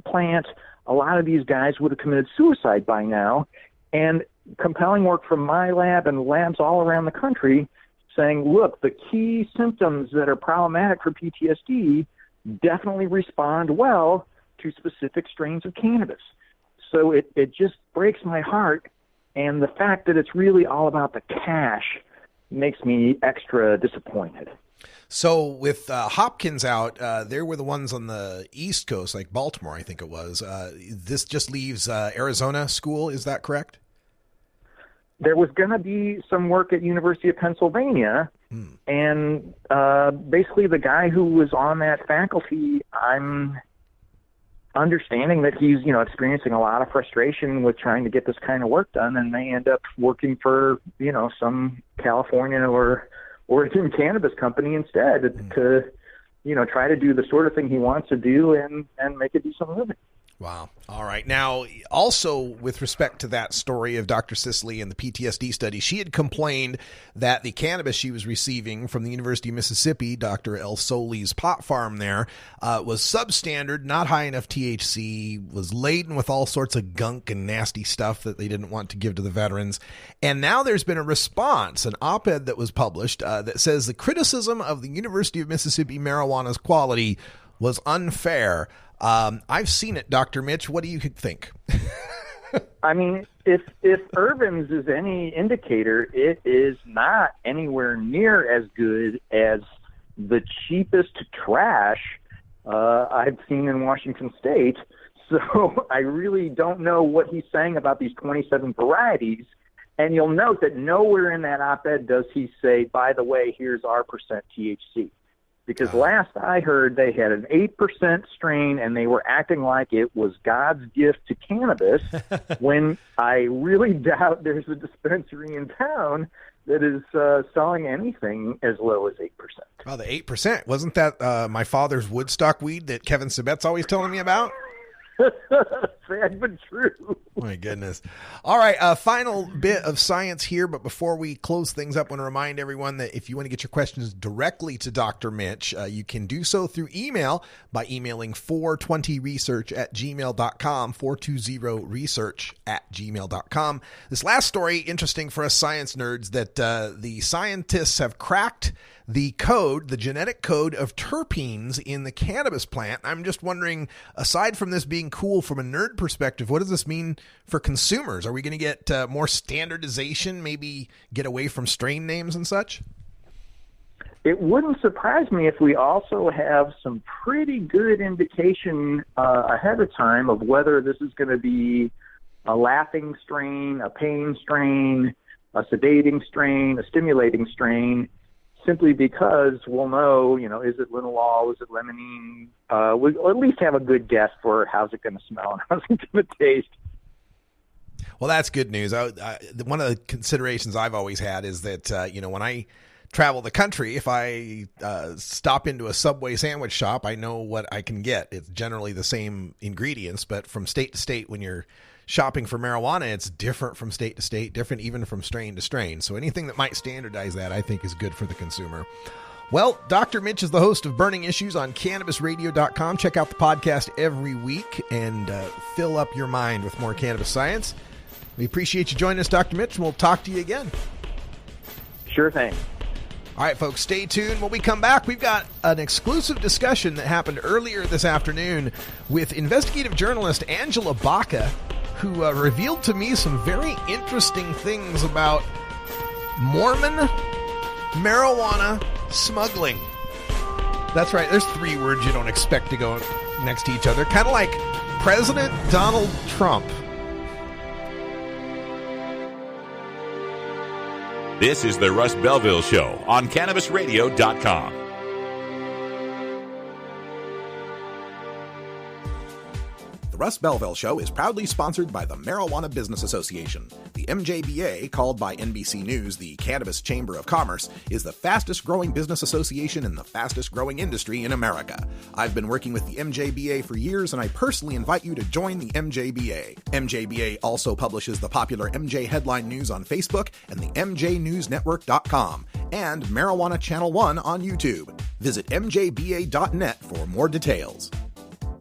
plant, a lot of these guys would have committed suicide by now. And compelling work from my lab and labs all around the country saying, look, the key symptoms that are problematic for PTSD definitely respond well to specific strains of cannabis. So it just breaks my heart. And the fact that it's really all about the cash makes me extra disappointed. So with Hopkins out, they were the ones on the East Coast, like Baltimore, I think it was. This just leaves Arizona school. Is that correct? There was going to be some work at University of Pennsylvania, and basically the guy who was on that faculty, I'm understanding that he's, experiencing a lot of frustration with trying to get this kind of work done, and they end up working for, some California or Oregon cannabis company instead to, try to do the sort of thing he wants to do and make a decent living. Wow. All right. Now, also with respect to that story of Dr. Sisley and the PTSD study, she had complained that the cannabis she was receiving from the University of Mississippi, Dr. El Soli's pot farm there, was substandard, not high enough THC, was laden with all sorts of gunk and nasty stuff that they didn't want to give to the veterans. And now there's been a response, an op-ed that was published that says the criticism of the University of Mississippi marijuana's quality was unfair. I've seen it, Dr. Mitch. What do you think? I mean, if Irvin's is any indicator, it is not anywhere near as good as the cheapest trash I've seen in Washington State. So I really don't know what he's saying about these 27 varieties. And you'll note that nowhere in that op-ed does he say, by the way, here's our percent THC. Because last I heard, they had an 8% strain, and they were acting like it was God's gift to cannabis, when I really doubt there's a dispensary in town that is selling anything as low as 8%. Oh, the 8%. Wasn't that my father's Woodstock weed that Kevin Sabet's always telling me about? Sad but true. My goodness. All right, a final bit of science here, but before we close things up, I want to remind everyone that if you want to get your questions directly to Dr. Mitch, you can do so through email by emailing 420research@gmail.com, 420research@gmail.com. This last story, interesting for us science nerds, that the scientists have cracked the code, the genetic code of terpenes in the cannabis plant. I'm just wondering, aside from this being cool from a nerd perspective, what does this mean for consumers? Are we going to get more standardization, maybe get away from strain names and such? It wouldn't surprise me if we also have some pretty good indication ahead of time of whether this is going to be a laughing strain, a pain strain, a sedating strain, a stimulating strain, simply because we'll know, is it linalool, is it limonene? We'll at least have a good guess for how's it going to smell and how's it going to taste. Well, that's good news. One of the considerations I've always had is that, when I travel the country, if I stop into a Subway sandwich shop, I know what I can get. It's generally the same ingredients, but from state to state, when you're shopping for marijuana, it's different from state to state, different even from strain to strain. So anything that might standardize that, I think, is good for the consumer. Well, Dr. Mitch is the host of Burning Issues on CannabisRadio.com. Check out the podcast every week and fill up your mind with more cannabis science. We appreciate you joining us, Dr. Mitch, and we'll talk to you again. Sure thing. All right, folks, stay tuned. When we come back, we've got an exclusive discussion that happened earlier this afternoon with investigative journalist Angela Baca, who revealed to me some very interesting things about Mormon marijuana smuggling. That's right. There's three words you don't expect to go next to each other. Kind of like President Donald Trump. This is the Russ Belville Show on CannabisRadio.com. The Russ Belville Show is proudly sponsored by the Marijuana Business Association. The MJBA, called by NBC News the Cannabis Chamber of Commerce, is the fastest growing business association in the fastest growing industry in America. I've been working with the MJBA for years, and I personally invite you to join the MJBA. MJBA also publishes the popular MJ Headline News on Facebook and the MJNewsNetwork.com and Marijuana Channel 1 on YouTube. Visit MJBA.net for more details.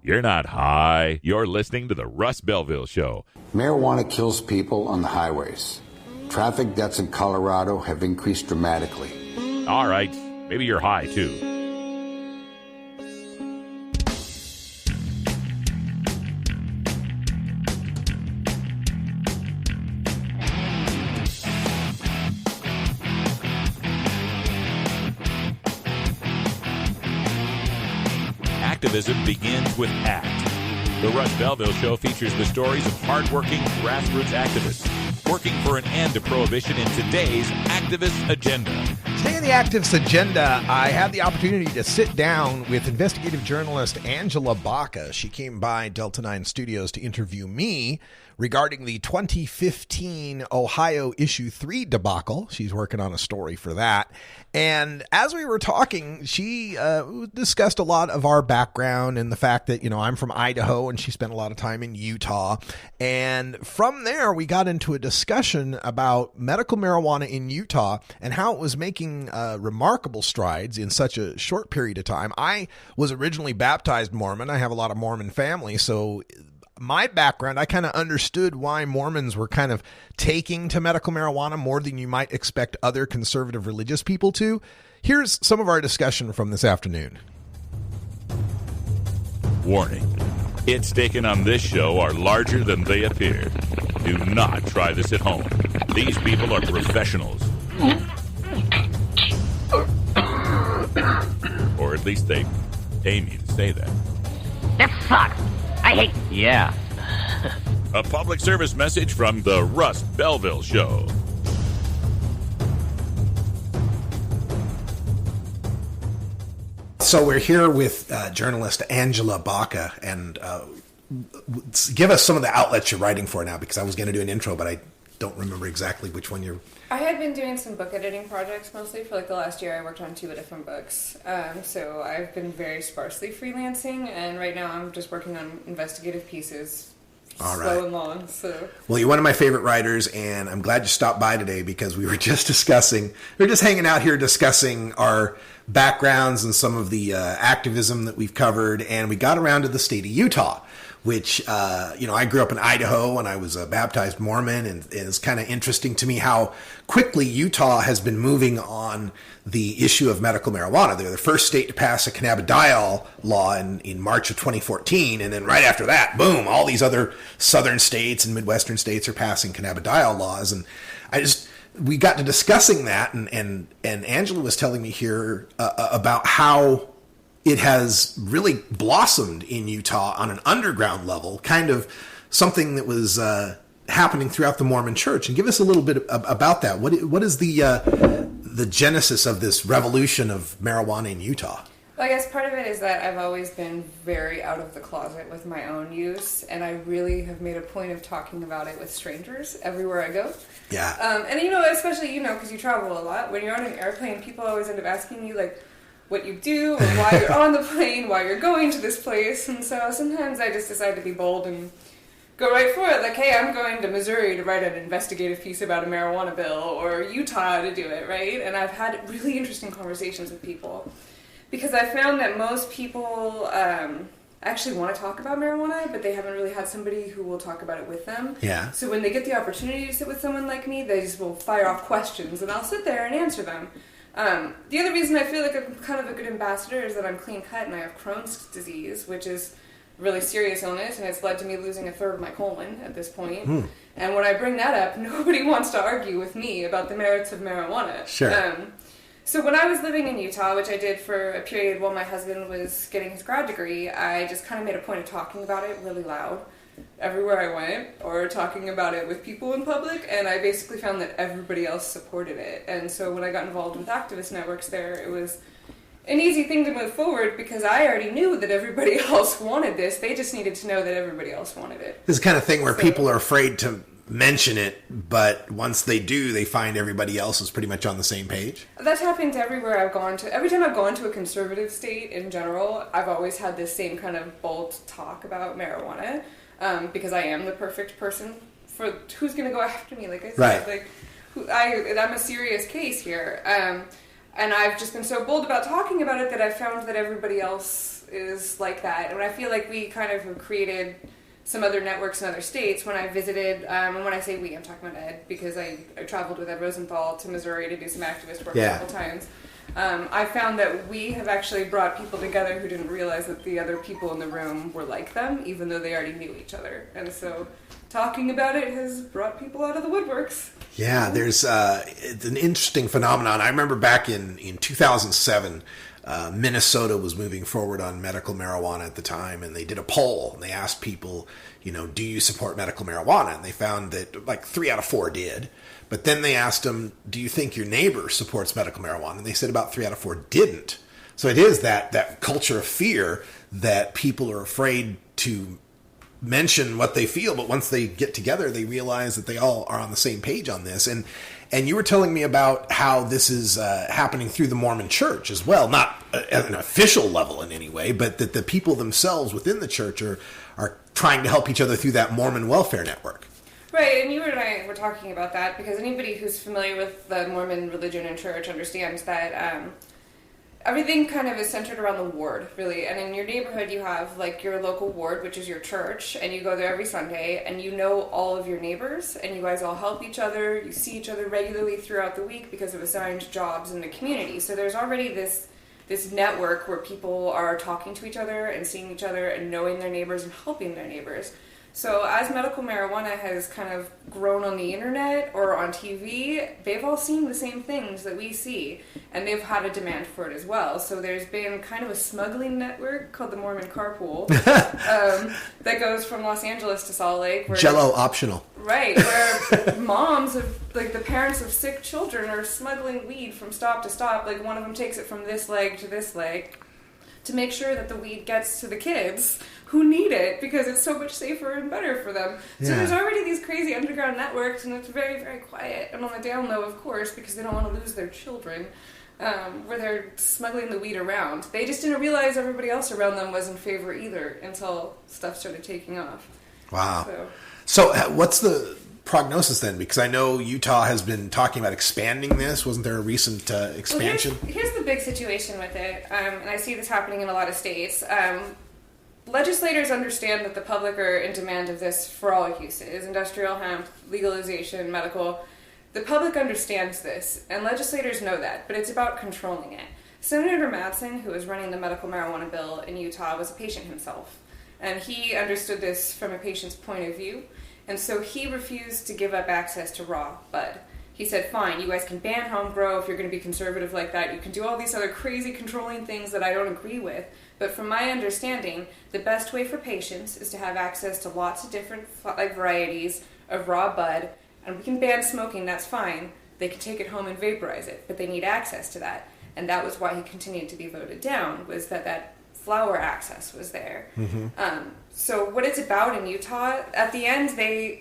You're not high. You're listening to the Russ Belville Show. Marijuana kills people on the highways. Traffic deaths in Colorado have increased dramatically. All right. Maybe you're high, too. Activism begins with ACT. The Russ Belville Show features the stories of hardworking grassroots activists working for an end to prohibition in today's activist agenda. Today on the Actives Agenda, I had the opportunity to sit down with investigative journalist Angela Baca. She came by Delta 9 Studios to interview me regarding the 2015 Ohio Issue 3 debacle. She's working on a story for that. And as we were talking, she discussed a lot of our background and the fact that, I'm from Idaho and she spent a lot of time in Utah. And from there, we got into a discussion about medical marijuana in Utah and how it was making remarkable strides in such a short period of time. I was originally baptized Mormon. I have a lot of Mormon family, so my background, I kind of understood why Mormons were kind of taking to medical marijuana more than you might expect other conservative religious people to. Here's some of our discussion from this afternoon. Warning. Hits taken on this show are larger than they appear. Do not try this at home. These people are professionals. Or at least they pay me to say that. This sucks. I hate... Yeah. A public service message from the Russ Belville Show. So we're here with journalist Angela Baca, and give us some of the outlets you're writing for now, because I was going to do an intro, but I don't remember exactly which one you're... I had been doing some book editing projects mostly for the last year. I worked on 2 different books. So I've been very sparsely freelancing, and right now I'm just working on investigative pieces. All right. Slow and long. So. Well, you're one of my favorite writers, and I'm glad you stopped by today because we were just hanging out here discussing our backgrounds and some of the activism that we've covered, and we got around to the state of Utah, which, I grew up in Idaho and I was a baptized Mormon, and it's kind of interesting to me how quickly Utah has been moving on the issue of medical marijuana. They're the first state to pass a cannabidiol law in March of 2014, and then right after that, boom, all these other southern states and midwestern states are passing cannabidiol laws. And we got to discussing that, and Angela was telling me here about how it has really blossomed in Utah on an underground level, kind of something that was happening throughout the Mormon church. And give us a little bit about that. What is the genesis of this revolution of marijuana in Utah? Well, I guess part of it is that I've always been very out of the closet with my own use, and I really have made a point of talking about it with strangers everywhere I go. Yeah. And especially, because you travel a lot, when you're on an airplane, people always end up asking you, what you do, or why you're on the plane, why you're going to this place. And so sometimes I just decide to be bold and go right for it. Hey, I'm going to Missouri to write an investigative piece about a marijuana bill, or Utah to do it, right? And I've had really interesting conversations with people, because I found that most people actually want to talk about marijuana, but they haven't really had somebody who will talk about it with them. Yeah. So when they get the opportunity to sit with someone like me, they just will fire off questions, and I'll sit there and answer them. The other reason I feel like I'm kind of a good ambassador is that I'm clean cut and I have Crohn's disease, which is a really serious illness, and it's led to me losing 1/3 of my colon at this point. And when I bring that up, nobody wants to argue with me about the merits of marijuana. Sure. So when I was living in Utah, which I did for a period while my husband was getting his grad degree, I just kind of made a point of talking about it really loud everywhere I went, or talking about it with people in public, and I basically found that everybody else supported it. And so when I got involved with activist networks there, it was an easy thing to move forward, because I already knew that everybody else wanted this. They just needed to know that everybody else wanted it. This is the kind of thing where people are afraid to mention it, but once they do, they find everybody else is pretty much on the same page. That's happened everywhere I've gone to. Every time I've gone to a conservative state in general, I've always had this same kind of bold talk about marijuana. Because I am the perfect person for who's going to go after me, like I said. Right. I'm a serious case here. And I've just been so bold about talking about it that I've found that everybody else is like that. And I feel like we kind of have created some other networks in other states. When I visited, and when I say we, I'm talking about Ed, because I traveled with Ed Rosenthal to Missouri to do some activist work a couple times. I found that we have actually brought people together who didn't realize that the other people in the room were like them, even though they already knew each other. And so talking about it has brought people out of the woodworks. Yeah, there's it's an interesting phenomenon. I remember back in 2007, Minnesota was moving forward on medical marijuana at the time, and they did a poll, and they asked people, do you support medical marijuana? And they found that like 3 out of 4 did. But then they asked them, do you think your neighbor supports medical marijuana? And they said about 3 out of 4 didn't. So it is that culture of fear that people are afraid to mention what they feel, but once they get together, they realize that they all are on the same page on this. And you were telling me about how this is happening through the Mormon church as well, not at an official level in any way, but that the people themselves within the church are trying to help each other through that Mormon welfare network. Right, and you and I were talking about that because anybody who's familiar with the Mormon religion and church understands that everything kind of is centered around the ward, really. And in your neighborhood, you have like your local ward, which is your church, and you go there every Sunday, and you know all of your neighbors, and you guys all help each other. You see each other regularly throughout the week because of assigned jobs in the community. So there's already this network where people are talking to each other and seeing each other and knowing their neighbors and helping their neighbors. So as medical marijuana has kind of grown on the internet or on TV, they've all seen the same things that we see, and they've had a demand for it as well. So there's been kind of a smuggling network called the Mormon Carpool that goes from Los Angeles to Salt Lake. Where, Jell-O optional. Right, where moms of, like the parents of sick children are smuggling weed from stop to stop. Like one of them takes it from this leg to this leg to make sure that the weed gets to the kids who need it because it's so much safer and better for them. So there's already these crazy underground networks, and it's very, very quiet. And on the down low, of course, because they don't want to lose their children, where they're smuggling the weed around. They just didn't realize everybody else around them was in favor either until stuff started taking off. Wow. So what's the prognosis then? Because I know Utah has been talking about expanding this. Wasn't there a recent expansion? Well, here's the big situation with it, and I see this happening in a lot of states. Legislators understand that the public are in demand of this for all uses, industrial hemp, legalization, medical. The public understands this, and legislators know that, but it's about controlling it. Senator Madsen, who was running the medical marijuana bill in Utah, was a patient himself, and he understood this from a patient's point of view, and so he refused to give up access to raw bud. He said, fine, you guys can ban home grow if you're going to be conservative like that. You can do all these other crazy controlling things that I don't agree with. But from my understanding, the best way for patients is to have access to lots of different varieties of raw bud. And we can ban smoking, that's fine. They can take it home and vaporize it, but they need access to that. And that was why he continued to be voted down, was that flower access was there. Mm-hmm. So what it's about in Utah, at the end,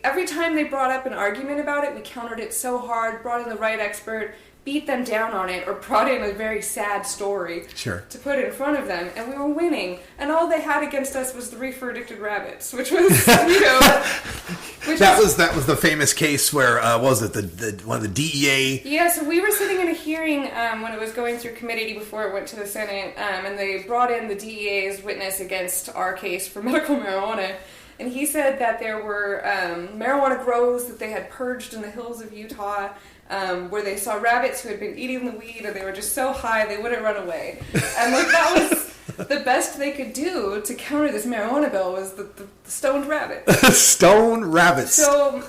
every time they brought up an argument about it, we countered it so hard, brought in the right expert, beat them down on it, or brought in a very sad story to put in front of them, and we were winning. And all they had against us was the reefer-addicted rabbits, which was, that was the famous case where what was it, the one of the DEA? Yeah, so we were sitting in a hearing when it was going through committee before it went to the Senate, and they brought in the DEA's witness against our case for medical marijuana. And he said that there were marijuana grows that they had purged in the hills of Utah, where they saw rabbits who had been eating the weed, and they were just so high they wouldn't run away. And that was the best they could do to counter this marijuana bill was the stoned rabbits. Stoned rabbits. So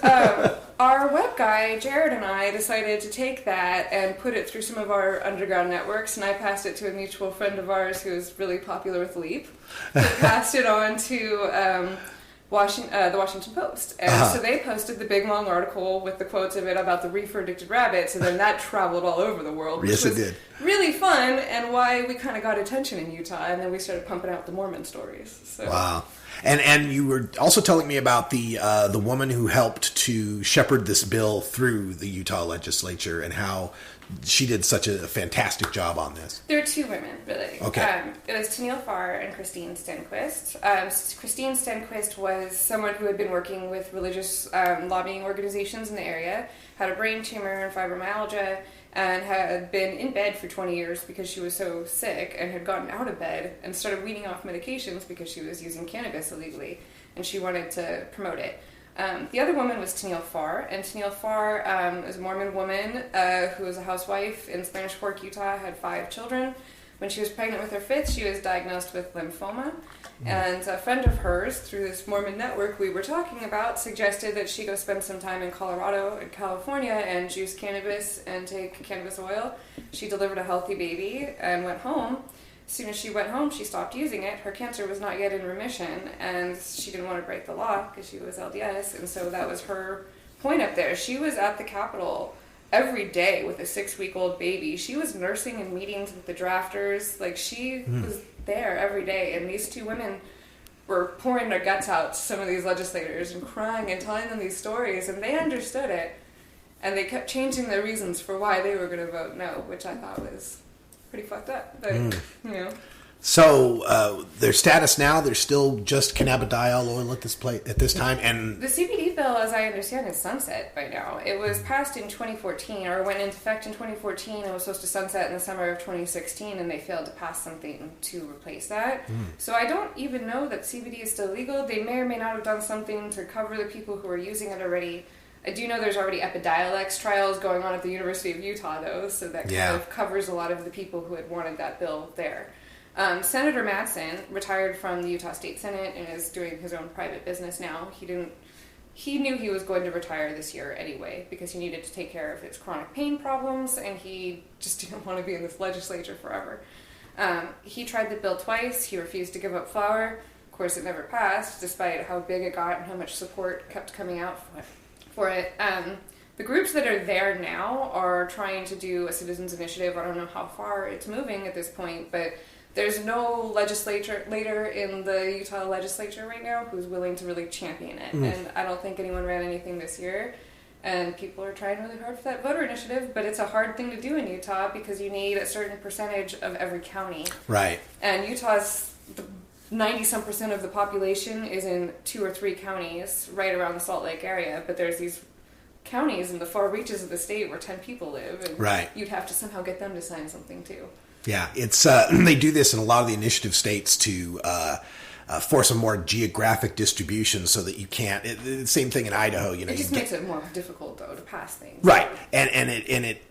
our web guy, Jared, and I decided to take that and put it through some of our underground networks, and I passed it to a mutual friend of ours who is really popular with Leap, who passed it on to the Washington Post. And so they posted the big long article with the quotes of it about the reefer-addicted rabbits, and then that traveled all over the world, which was really fun, and why we kind of got attention in Utah, and then we started pumping out the Mormon stories. So. Wow. And you were also telling me about the woman who helped to shepherd this bill through the Utah legislature and how she did such a fantastic job on this. There are two women, really. Okay. It was Tennille Farr and Christine Stenquist. Christine Stenquist was someone who had been working with religious lobbying organizations in the area, had a brain tumor and fibromyalgia, and had been in bed for 20 years because she was so sick, and had gotten out of bed and started weaning off medications because she was using cannabis illegally, and she wanted to promote it. The other woman was Tennille Farr, and Tennille Farr is a Mormon woman who was a housewife in Spanish Fork, Utah, had 5 children. When she was pregnant with her fifth, she was diagnosed with lymphoma. And a friend of hers, through this Mormon network we were talking about, suggested that she go spend some time in Colorado and California and juice cannabis and take cannabis oil. She delivered a healthy baby and went home. As soon as she went home, she stopped using it. Her cancer was not yet in remission, and she didn't want to break the law because she was LDS, and so that was her point up there. She was at the Capitol every day with a 6-week-old baby. She was nursing in meetings with the drafters. Like, she was there every day, and these two women were pouring their guts out to some of these legislators and crying and telling them these stories, and they understood it, and they kept changing their reasons for why they were going to vote no, which I thought was pretty fucked up, but you know. So their status now, they're still just cannabidiol oil at this time, and the CBD bill, as I understand, is sunset by now. It was passed in 2014, or went into effect in 2014, and was supposed to sunset in the summer of 2016, and they failed to pass something to replace that. So I don't even know that CBD is still legal. They may or may not have done something to cover the people who are using it already. I do know there's already Epidiolex trials going on at the University of Utah, though, so that kind of covers a lot of the people who had wanted that bill there. Senator Madsen retired from the Utah State Senate and is doing his own private business now. He knew he was going to retire this year anyway because he needed to take care of his chronic pain problems, and he just didn't want to be in this legislature forever. He tried the bill twice. He refused to give up flour. Of course, it never passed, despite how big it got and how much support kept coming out for it. The groups that are there now are trying to do a citizens initiative. I don't know how far it's moving at this point, but there's no legislator in the Utah legislature right now who's willing to really champion it. And I don't think anyone ran anything this year. And people are trying really hard for that voter initiative, but it's a hard thing to do in Utah because you need a certain percentage of every county. Right. And Utah's 90-some% of the population is in 2 or 3 counties right around the Salt Lake area, but there's these counties in the far reaches of the state where 10 people live, and you'd have to somehow get them to sign something too. Yeah, it's they do this in a lot of the initiative states to force a more geographic distribution so that you can't. Same thing in Idaho, you know. It just makes it more difficult though to pass things. Right, and it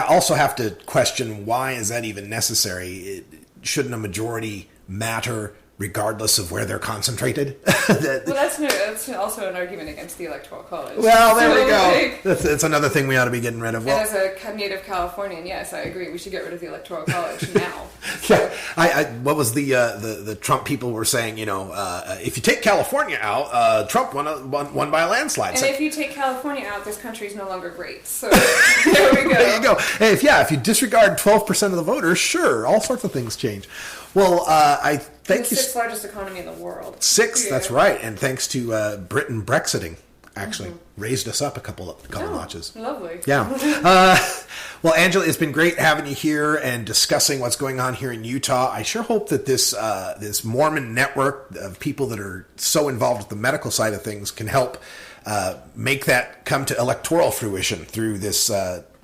also have to question, why is that even necessary? Shouldn't a majority matter regardless of where they're concentrated? Well, that's also an argument against the Electoral College. Well, there we go. That's another thing we ought to be getting rid of. Well, and as a native Californian, yes, I agree. We should get rid of the Electoral College now. Yeah, what was the Trump people were saying? You know, if you take California out, Trump won by a landslide. And if you take California out, this country is no longer great. So there we go. There you go. Hey, if you disregard 12% of the voters, sure, all sorts of things change. Well, I thank you. The 6th largest economy in the world. 6th, that's right. And thanks to Britain Brexiting, actually, raised us up a couple notches. Lovely. Yeah. Well, Angela, it's been great having you here and discussing what's going on here in Utah. I sure hope that this Mormon network of people that are so involved with the medical side of things can help make that come to electoral fruition through this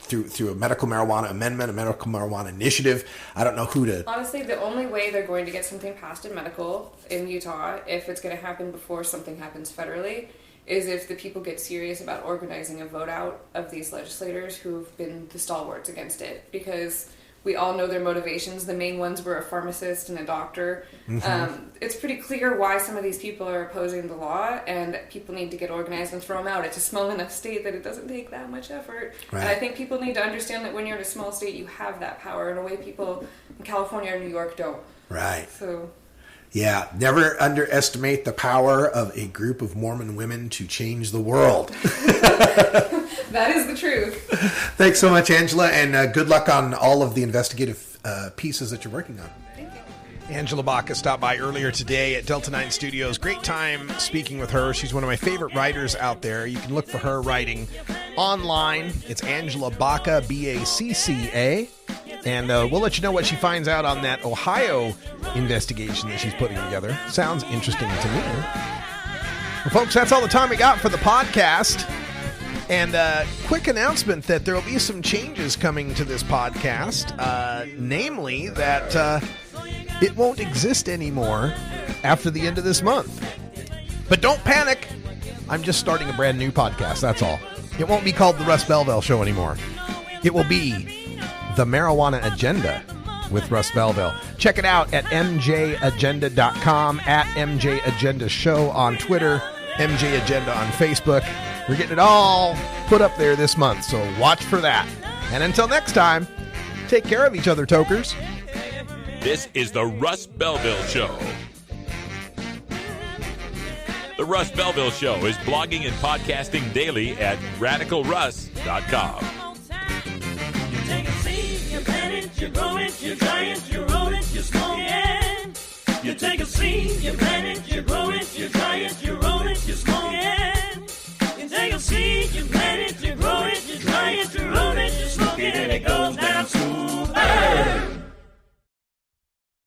through a medical marijuana amendment, a medical marijuana initiative. I don't know who to... Honestly, the only way they're going to get something passed in medical in Utah, if it's going to happen before something happens federally, is if the people get serious about organizing a vote out of these legislators who've been the stalwarts against it. Because we all know their motivations. The main ones were a pharmacist and a doctor. It's pretty clear why some of these people are opposing the law, and people need to get organized and throw them out. It's a small enough state that it doesn't take that much effort. Right. And I think people need to understand that when you're in a small state, you have that power in a way people in California or New York don't. Right. So... Yeah, never underestimate the power of a group of Mormon women to change the world. That is the truth. Thanks so much, Angela, and good luck on all of the investigative pieces that you're working on. Thank you. Angela Baca stopped by earlier today at Delta 9 Studios. Great time speaking with her. She's one of my favorite writers out there. You can look for her writing online. It's Angela Baca, Bacca. And we'll let you know what she finds out on that Ohio investigation that she's putting together. Sounds interesting to me. Well, folks, that's all the time we got for the podcast. And quick announcement that there will be some changes coming to this podcast. Namely, that it won't exist anymore after the end of this month. But don't panic. I'm just starting a brand new podcast, that's all. It won't be called The Russ Belville Show anymore. It will be The Marijuana Agenda with Russ Belville. Check it out at mjagenda.com, at MJ Agenda Show on Twitter, MJ Agenda on Facebook. We're getting it all put up there this month, so watch for that. And until next time, take care of each other, tokers. This is the Russ Belville Show. The Russ Belville Show is blogging and podcasting daily at radicalruss.com. You take a seed, you plant it, you grow it, you dry it, you roll it, you smoke it. You take a seed, you plant it, you grow it, you dry